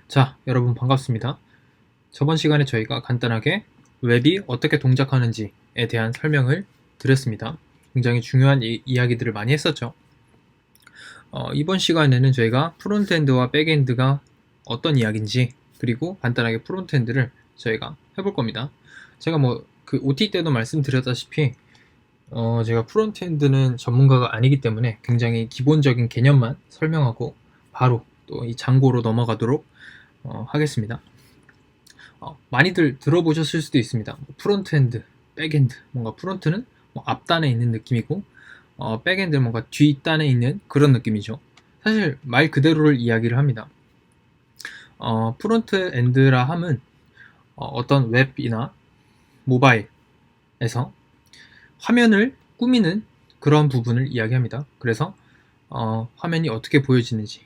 자, 여러분 반갑습니다. 저번 시간에 저희가 간단하게 웹이 어떻게 동작하는지에 대한 설명을 드렸습니다. 굉장히 중요한 이야기들을 많이 했었죠. 이번 시간에는 저희가 프론트엔드와 백엔드가 어떤 이야기인지, 그리고 간단하게 프론트엔드를 저희가 해볼 겁니다. 제가 그 OT 때도 말씀드렸다시피 제가 프론트엔드는 전문가가 아니기 때문에 굉장히 기본적인 개념만 설명하고 바로 또 이 장고로 넘어가도록 하겠습니다. 많이들 들어보셨을 수도 있습니다. 프론트엔드, 백엔드. 뭔가 프론트는 앞단에 있는 느낌이고, 백엔드는 뭔가 뒷단에 있는 그런 느낌이죠. 사실 말 그대로를 이야기를 합니다. 프론트엔드라 함은 어떤 웹이나 모바일에서 화면을 꾸미는 그런 부분을 이야기합니다. 그래서 화면이 어떻게 보여지는지,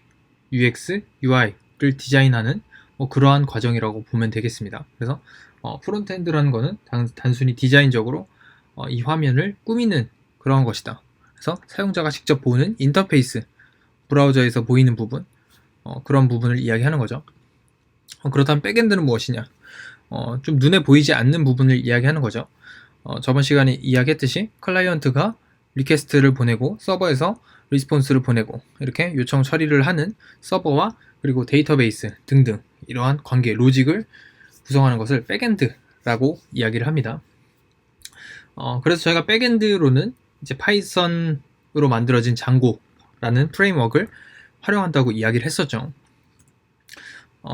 UX, UI를 디자인하는 그러한 과정이라고 보면 되겠습니다. 그래서 프론트엔드라는 거는 단순히 디자인적으로 이 화면을 꾸미는 그런 것이다. 그래서 사용자가 직접 보는 인터페이스, 브라우저에서 보이는 부분, 그런 부분을 이야기하는 거죠. 그렇다면 백엔드는 무엇이냐? 좀 눈에 보이지 않는 부분을 이야기하는 거죠. 저번 시간에 이야기했듯이 클라이언트가 리퀘스트를 보내고 서버에서 리스폰스를 보내고 이렇게 요청 처리를 하는 서버와 그리고 데이터베이스 등등 이러한 관계 로직을 구성하는 것을 백엔드라고 이야기를 합니다. 그래서 저희가 백엔드로는 이제 파이썬으로 만들어진 장고라는 프레임워크를 활용한다고 이야기를 했었죠.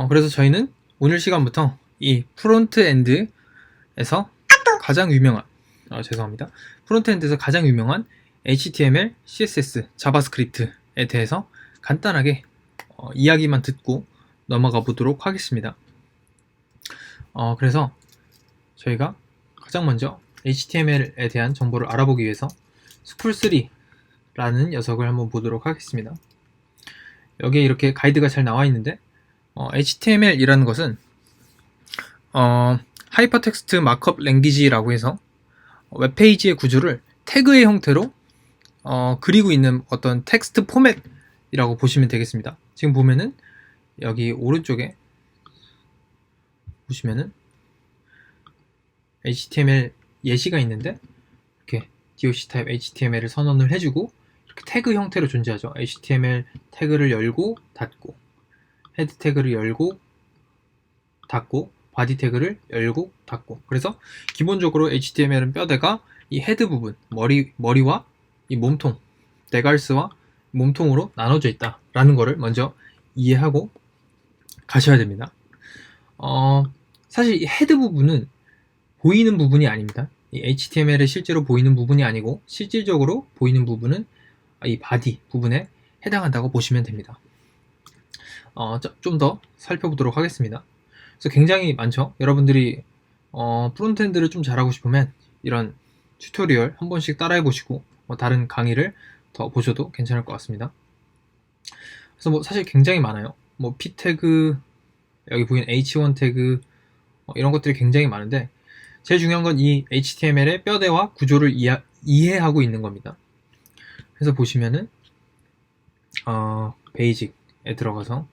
그래서 저희는 오늘 시간부터 이 프론트엔드에서 가장 유명한 죄송합니다. 프론트엔드에서 가장 유명한 HTML, CSS, 자바스크립트에 대해서 간단하게 이야기만 듣고 넘어가 보도록 하겠습니다. 그래서 저희가 가장 먼저 HTML에 대한 정보를 알아보기 위해서 스쿨3라는 녀석을 한번 보도록 하겠습니다. 여기에 이렇게 가이드가 잘 나와 있는데 HTML이라는 것은 하이퍼텍스트 마크업 랭귀지라고 해서 웹페이지의 구조를 태그의 형태로 그리고 있는 어떤 텍스트 포맷이라고 보시면 되겠습니다. 지금 보면은 여기 오른쪽에 보시면은 HTML 예시가 있는데 이렇게 doc 타입 HTML을 선언을 해주고 이렇게 태그 형태로 존재하죠. HTML 태그를 열고 닫고 헤드 태그를 열고 닫고 바디 태그를 열고 닫고. 그래서 기본적으로 HTML은 뼈대가 이 헤드 부분, 머리와 이 몸통, 대갈스와 몸통으로 나눠져 있다라는 것을 먼저 이해하고 가셔야 됩니다. 사실 이 헤드 부분은 보이는 부분이 아닙니다. 이 HTML에 실제로 보이는 부분이 아니고 실질적으로 보이는 부분은 이 바디 부분에 해당한다고 보시면 됩니다. 좀 더 살펴보도록 하겠습니다. 그래서 굉장히 많죠. 여러분들이 프론트엔드를 좀 잘하고 싶으면 이런 튜토리얼 한 번씩 따라해 보시고 다른 강의를 더 보셔도 괜찮을 것 같습니다. 그래서 사실 굉장히 많아요. p 태그, 여기 보이는 h1 태그 이런 것들이 굉장히 많은데 제일 중요한 건 이 HTML의 뼈대와 구조를 이해하고 있는 겁니다. 그래서 보시면은 베이직에 들어가서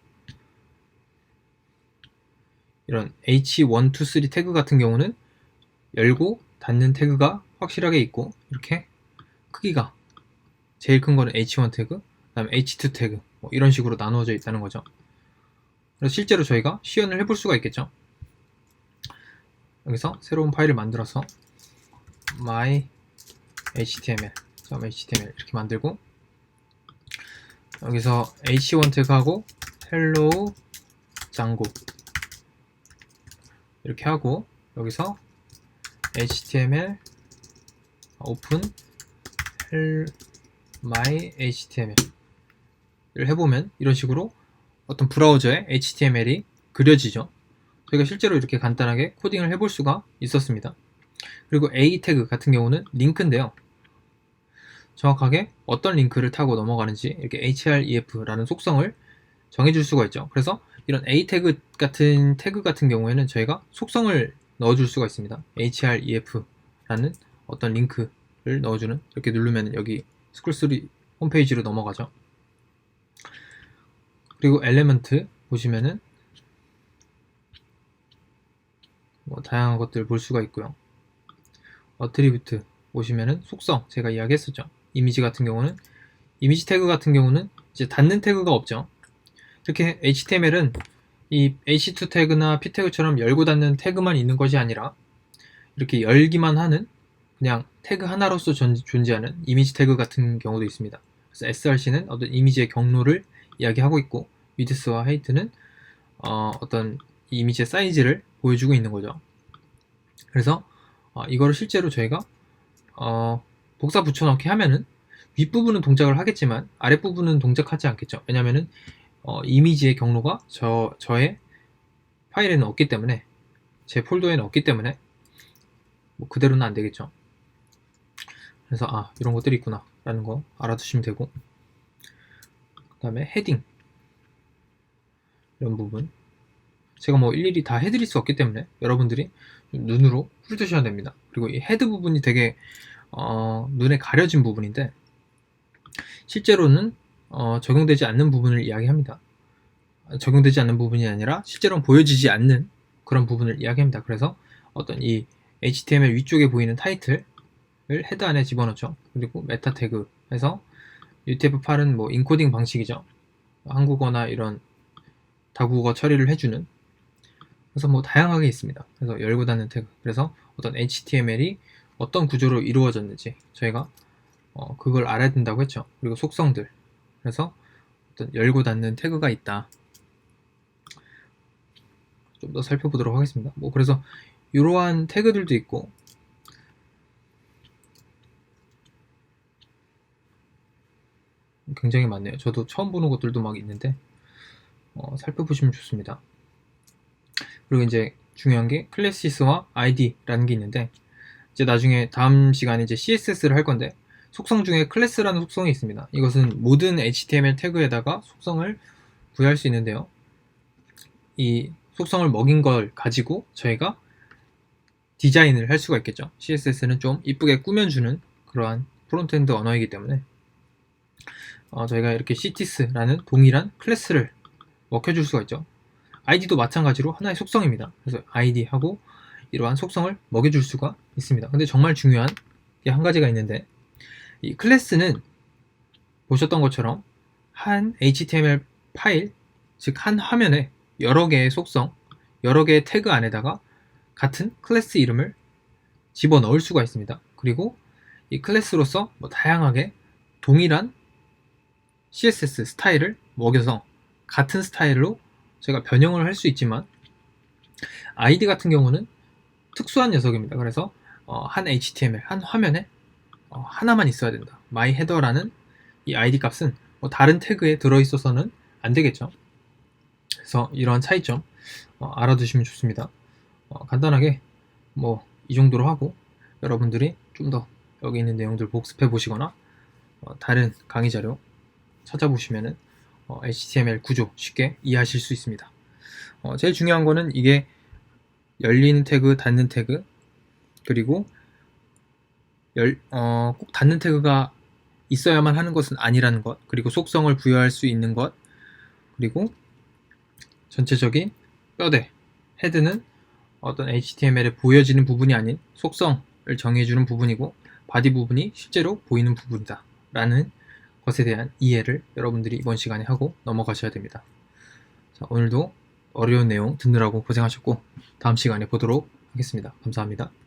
이런 h1, 2, 3 태그 같은 경우는 열고 닫는 태그가 확실하게 있고 이렇게 크기가 제일 큰 거는 h1 태그, 그 다음에 h2 태그 이런 식으로 나누어져 있다는 거죠. 그래서 실제로 저희가 시연을 해볼 수가 있겠죠. 여기서 새로운 파일을 만들어서 my html 이렇게 만들고 여기서 h1 태그하고 hello django 이렇게 하고 여기서 html open my html 를 해보면 이런 식으로 어떤 브라우저에 HTML이 그려지죠. 저희가 실제로 이렇게 간단하게 코딩을 해볼 수가 있었습니다. 그리고 A 태그 같은 경우는 링크인데요. 정확하게 어떤 링크를 타고 넘어가는지 이렇게 href라는 속성을 정해줄 수가 있죠. 그래서 이런 A 태그 같은 경우에는 저희가 속성을 넣어줄 수가 있습니다. href라는 어떤 링크를 넣어주는, 이렇게 누르면 여기 스쿨3 홈페이지로 넘어가죠. 그리고 엘리먼트 보시면은 뭐 다양한 것들 볼 수가 있고요. 어트리뷰트 보시면은 속성 제가 이야기했었죠. 이미지 같은 경우는 이미지 태그 같은 경우는 이제 닫는 태그가 없죠. 이렇게 HTML은 이 h2 태그나 p 태그처럼 열고 닫는 태그만 있는 것이 아니라 이렇게 열기만 하는 그냥 태그 하나로서 존재하는 이미지 태그 같은 경우도 있습니다. 그래서 src는 어떤 이미지의 경로를 이야기하고 있고 width와 height는 어떤 이미지의 사이즈를 보여주고 있는 거죠. 그래서 이거를 실제로 저희가 복사 붙여넣기 하면은 윗부분은 동작을 하겠지만 아랫부분은 동작하지 않겠죠. 왜냐면은 이미지의 경로가 저의 파일에는 없기 때문에, 제 폴더에는 없기 때문에 뭐 그대로는 안 되겠죠. 그래서 이런 것들이 있구나 라는 거 알아두시면 되고, 그 다음에 헤딩 이런 부분 제가 뭐 일일이 다 해드릴 수 없기 때문에 여러분들이 눈으로 훑으셔야 됩니다. 그리고 이 헤드 부분이 되게 눈에 가려진 부분인데 실제로는 적용되지 않는 부분을 이야기합니다. 적용되지 않는 부분이 아니라 실제로는 보여지지 않는 그런 부분을 이야기합니다. 그래서 어떤 이 HTML 위쪽에 보이는 타이틀을 헤드 안에 집어넣죠. 그리고 메타 태그 해서 UTF-8은 뭐 인코딩 방식이죠. 한국어나 이런 다국어 처리를 해주는, 그래서 뭐 다양하게 있습니다. 그래서 열고 닫는 태그, 그래서 어떤 HTML이 어떤 구조로 이루어졌는지 저희가 그걸 알아야 된다고 했죠. 그리고 속성들, 그래서 어떤 열고 닫는 태그가 있다. 좀 더 살펴보도록 하겠습니다. 뭐 그래서 이러한 태그들도 있고 굉장히 많네요. 저도 처음 보는 것들도 막 있는데 살펴보시면 좋습니다. 그리고 이제 중요한 게 클래시스와 ID라는 게 있는데, 이제 나중에 다음 시간에 이제 CSS를 할 건데 속성 중에 클래스라는 속성이 있습니다. 이것은 모든 HTML 태그에다가 속성을 부여할 수 있는데요. 이 속성을 먹인 걸 가지고 저희가 디자인을 할 수가 있겠죠. CSS는 좀 이쁘게 꾸며주는 그러한 프론트엔드 언어이기 때문에 저희가 이렇게 cts라는 동일한 클래스를 먹혀줄 수가 있죠. id도 마찬가지로 하나의 속성입니다. 그래서 id하고 이러한 속성을 먹여줄 수가 있습니다. 근데 정말 중요한 게 한 가지가 있는데, 이 클래스는 보셨던 것처럼 한 HTML 파일, 즉 한 화면에 여러 개의 속성, 여러 개의 태그 안에다가 같은 클래스 이름을 집어넣을 수가 있습니다. 그리고 이 클래스로서 뭐 다양하게 동일한 CSS 스타일을 먹여서 같은 스타일로 제가 변형을 할 수 있지만, ID 같은 경우는 특수한 녀석입니다. 그래서 한 HTML, 한 화면에 하나만 있어야 된다. myHeader라는 이 ID 값은 뭐 다른 태그에 들어있어서는 안 되겠죠. 그래서 이러한 차이점 알아두시면 좋습니다. 간단하게 뭐 이 정도로 하고, 여러분들이 좀 더 여기 있는 내용들 복습해 보시거나 다른 강의 자료 찾아보시면은 HTML 구조 쉽게 이해하실 수 있습니다. 제일 중요한 거는 이게 열리는 태그, 닫는 태그, 그리고 꼭 닫는 태그가 있어야만 하는 것은 아니라는 것, 그리고 속성을 부여할 수 있는 것, 그리고 전체적인 뼈대, 헤드는 어떤 HTML에 보여지는 부분이 아닌 속성을 정해주는 부분이고, 바디 부분이 실제로 보이는 부분이다 라는 것에 대한 이해를 여러분들이 이번 시간에 하고 넘어가셔야 됩니다. 자, 오늘도 어려운 내용 듣느라고 고생하셨고 다음 시간에 보도록 하겠습니다. 감사합니다.